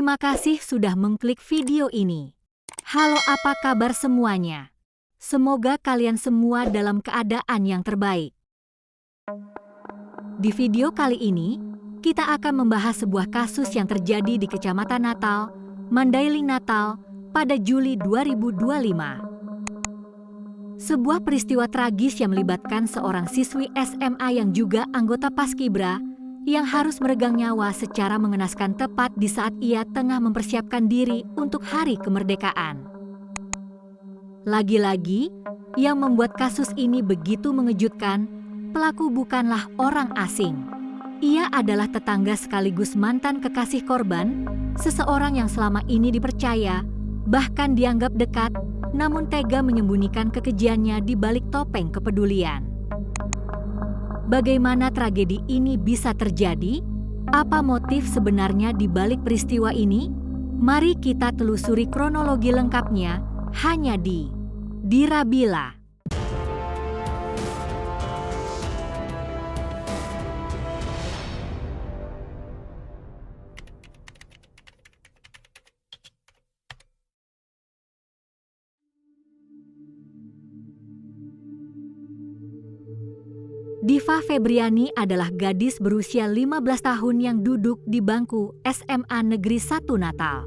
Terima kasih sudah mengklik video ini. Halo, apa kabar semuanya? Semoga kalian semua dalam keadaan yang terbaik. Di video kali ini, kita akan membahas sebuah kasus yang terjadi di Kecamatan Natal, Mandailing, Natal, pada Juli 2025. Sebuah peristiwa tragis yang melibatkan seorang siswi SMA yang juga anggota Paskibra yang harus meregang nyawa secara mengenaskan tepat di saat ia tengah mempersiapkan diri untuk hari kemerdekaan. Lagi-lagi, yang membuat kasus ini begitu mengejutkan, pelaku bukanlah orang asing. Ia adalah tetangga sekaligus mantan kekasih korban, seseorang yang selama ini dipercaya, bahkan dianggap dekat, namun tega menyembunyikan kekejiannya di balik topeng kepedulian. Bagaimana tragedi ini bisa terjadi? Apa motif sebenarnya di balik peristiwa ini? Mari kita telusuri kronologi lengkapnya hanya di Dirabila. Diva Febriani adalah gadis berusia 15 tahun yang duduk di bangku SMA Negeri 1 Natal.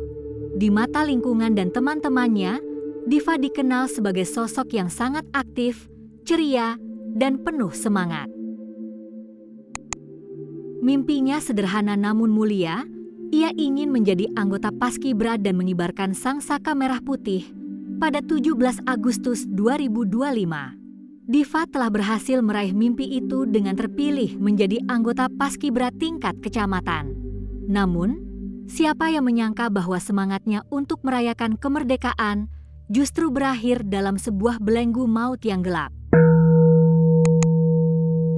Di mata lingkungan dan teman-temannya, Diva dikenal sebagai sosok yang sangat aktif, ceria, dan penuh semangat. Mimpinya sederhana namun mulia, ia ingin menjadi anggota Paskibra dan mengibarkan sangsaka merah putih pada 17 Agustus 2025. Diva telah berhasil meraih mimpi itu dengan terpilih menjadi anggota Paskibra tingkat kecamatan. Namun, siapa yang menyangka bahwa semangatnya untuk merayakan kemerdekaan justru berakhir dalam sebuah belenggu maut yang gelap.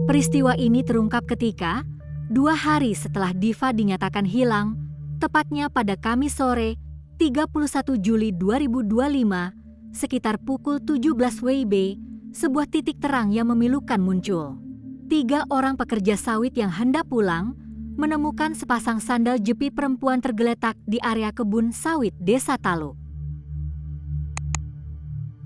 Peristiwa ini terungkap ketika 2 hari setelah Diva dinyatakan hilang, tepatnya pada Kamis sore 31 Juli 2025, sekitar pukul 17 WIB, sebuah titik terang yang memilukan muncul. 3 orang pekerja sawit yang hendak pulang menemukan sepasang sandal jepit perempuan tergeletak di area kebun sawit Desa Taluk.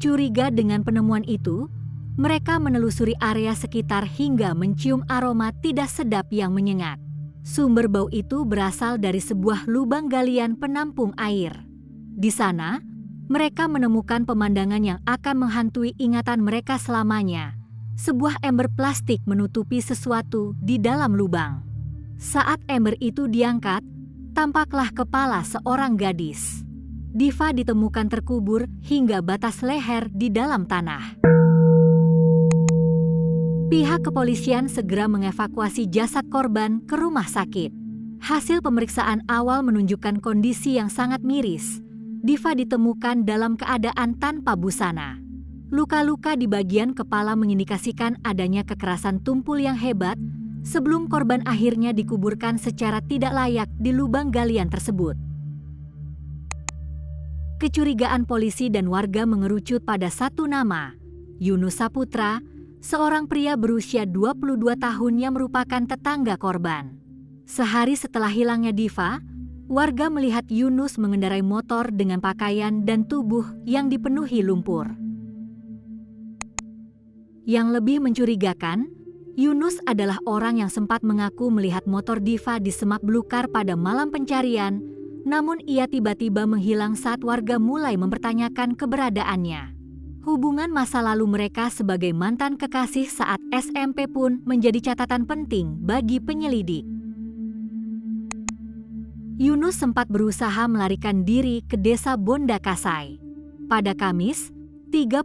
Curiga dengan penemuan itu, mereka menelusuri area sekitar hingga mencium aroma tidak sedap yang menyengat. Sumber bau itu berasal dari sebuah lubang galian penampung air. Di sana, mereka menemukan pemandangan yang akan menghantui ingatan mereka selamanya. Sebuah ember plastik menutupi sesuatu di dalam lubang. Saat ember itu diangkat, tampaklah kepala seorang gadis. Diva ditemukan terkubur hingga batas leher di dalam tanah. Pihak kepolisian segera mengevakuasi jasad korban ke rumah sakit. Hasil pemeriksaan awal menunjukkan kondisi yang sangat miris. Diva ditemukan dalam keadaan tanpa busana. Luka-luka di bagian kepala mengindikasikan adanya kekerasan tumpul yang hebat sebelum korban akhirnya dikuburkan secara tidak layak di lubang galian tersebut. Kecurigaan polisi dan warga mengerucut pada satu nama, Yunus Saputra, seorang pria berusia 22 tahun yang merupakan tetangga korban. Sehari setelah hilangnya Diva, warga melihat Yunus mengendarai motor dengan pakaian dan tubuh yang dipenuhi lumpur. Yang lebih mencurigakan, Yunus adalah orang yang sempat mengaku melihat motor Diva di semak belukar pada malam pencarian, namun ia tiba-tiba menghilang saat warga mulai mempertanyakan keberadaannya. Hubungan masa lalu mereka sebagai mantan kekasih saat SMP pun menjadi catatan penting bagi penyelidik. Yunus sempat berusaha melarikan diri ke desa Bondakasai. Pada Kamis, 31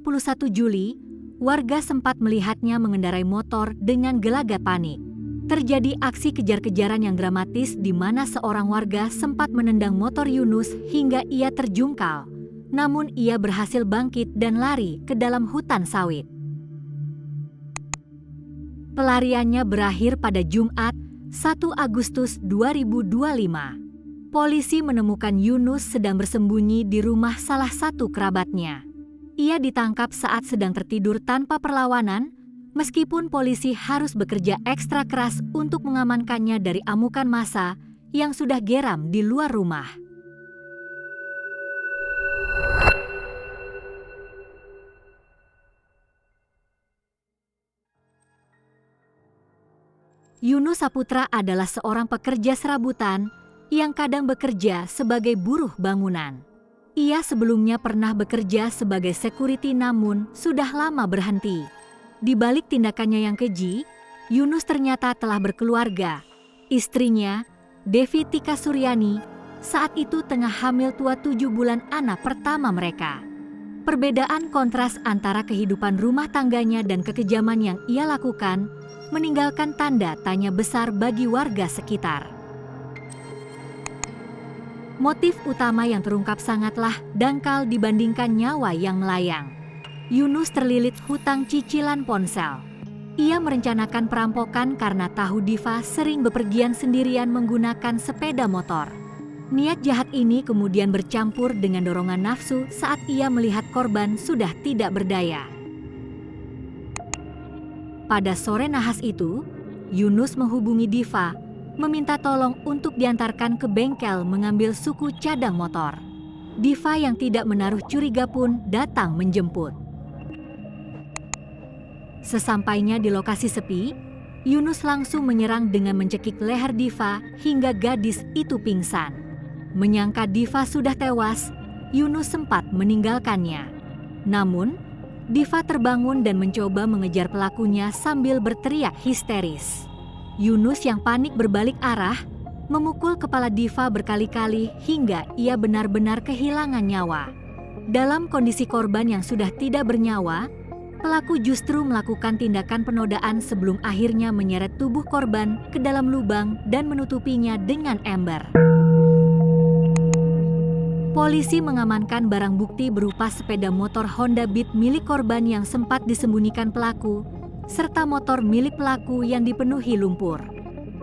Juli, warga sempat melihatnya mengendarai motor dengan gelagat panik. Terjadi aksi kejar-kejaran yang dramatis di mana seorang warga sempat menendang motor Yunus hingga ia terjungkal. Namun ia berhasil bangkit dan lari ke dalam hutan sawit. Pelariannya berakhir pada Jumat, 1 Agustus 2025. Polisi menemukan Yunus sedang bersembunyi di rumah salah satu kerabatnya. Ia ditangkap saat sedang tertidur tanpa perlawanan, meskipun polisi harus bekerja ekstra keras untuk mengamankannya dari amukan massa yang sudah geram di luar rumah. Yunus Saputra adalah seorang pekerja serabutan yang kadang bekerja sebagai buruh bangunan. Ia sebelumnya pernah bekerja sebagai security namun sudah lama berhenti. Di balik tindakannya yang keji, Yunus ternyata telah berkeluarga. Istrinya, Devi Tika Suryani, saat itu tengah hamil tua 7 bulan anak pertama mereka. Perbedaan kontras antara kehidupan rumah tangganya dan kekejaman yang ia lakukan meninggalkan tanda tanya besar bagi warga sekitar. Motif utama yang terungkap sangatlah dangkal dibandingkan nyawa yang melayang. Yunus terlilit hutang cicilan ponsel. Ia merencanakan perampokan karena tahu Diva sering bepergian sendirian menggunakan sepeda motor. Niat jahat ini kemudian bercampur dengan dorongan nafsu saat ia melihat korban sudah tidak berdaya. Pada sore nahas itu, Yunus menghubungi Diva, meminta tolong untuk diantarkan ke bengkel mengambil suku cadang motor. Diva yang tidak menaruh curiga pun datang menjemput. Sesampainya di lokasi sepi, Yunus langsung menyerang dengan mencekik leher Diva hingga gadis itu pingsan. Menyangka Diva sudah tewas, Yunus sempat meninggalkannya. Namun, Diva terbangun dan mencoba mengejar pelakunya sambil berteriak histeris. Yunus yang panik berbalik arah, memukul kepala Diva berkali-kali hingga ia benar-benar kehilangan nyawa. Dalam kondisi korban yang sudah tidak bernyawa, pelaku justru melakukan tindakan penodaan sebelum akhirnya menyeret tubuh korban ke dalam lubang dan menutupinya dengan ember. Polisi mengamankan barang bukti berupa sepeda motor Honda Beat milik korban yang sempat disembunyikan pelaku, serta motor milik pelaku yang dipenuhi lumpur.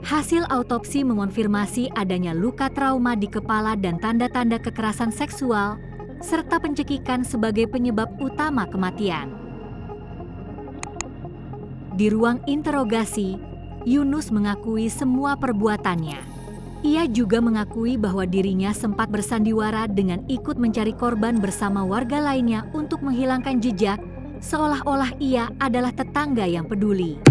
Hasil autopsi mengonfirmasi adanya luka trauma di kepala dan tanda-tanda kekerasan seksual, serta pencekikan sebagai penyebab utama kematian. Di ruang interogasi, Yunus mengakui semua perbuatannya. Ia juga mengakui bahwa dirinya sempat bersandiwara dengan ikut mencari korban bersama warga lainnya untuk menghilangkan jejak, seolah-olah ia adalah tetangga yang peduli.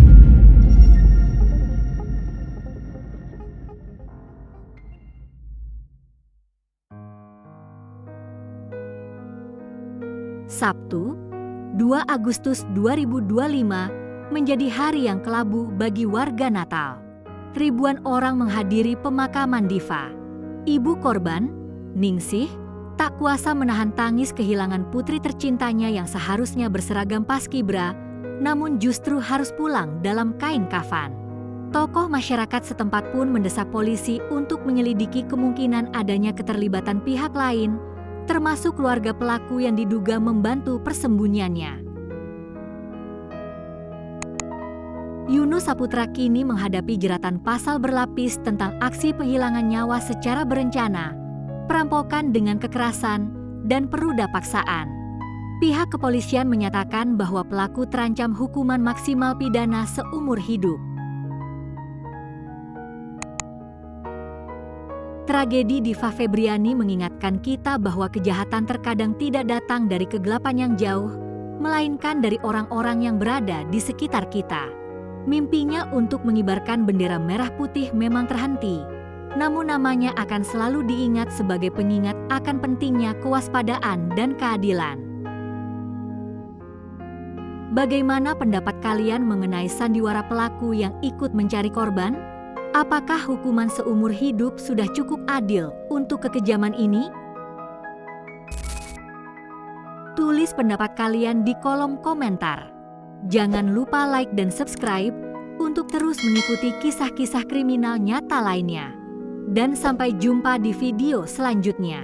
Sabtu, 2 Agustus 2025 menjadi hari yang kelabu bagi warga Natal. Ribuan orang menghadiri pemakaman Diva. Ibu korban, Ningsih, tak kuasa menahan tangis kehilangan putri tercintanya yang seharusnya berseragam paskibra, namun justru harus pulang dalam kain kafan. Tokoh masyarakat setempat pun mendesak polisi untuk menyelidiki kemungkinan adanya keterlibatan pihak lain, termasuk keluarga pelaku yang diduga membantu persembunyiannya. Yunus Saputra kini menghadapi jeratan pasal berlapis tentang aksi penghilangan nyawa secara berencana, perampokan dengan kekerasan, dan peruda paksaan. Pihak kepolisian menyatakan bahwa pelaku terancam hukuman maksimal pidana seumur hidup. Tragedi Diva Febriani mengingatkan kita bahwa kejahatan terkadang tidak datang dari kegelapan yang jauh, melainkan dari orang-orang yang berada di sekitar kita. Mimpinya untuk mengibarkan bendera merah putih memang terhenti, namun namanya akan selalu diingat sebagai pengingat akan pentingnya kewaspadaan dan keadilan. Bagaimana pendapat kalian mengenai sandiwara pelaku yang ikut mencari korban? Apakah hukuman seumur hidup sudah cukup adil untuk kekejaman ini? Tulis pendapat kalian di kolom komentar. Jangan lupa like dan subscribe untuk terus mengikuti kisah-kisah kriminal nyata lainnya. Dan sampai jumpa di video selanjutnya.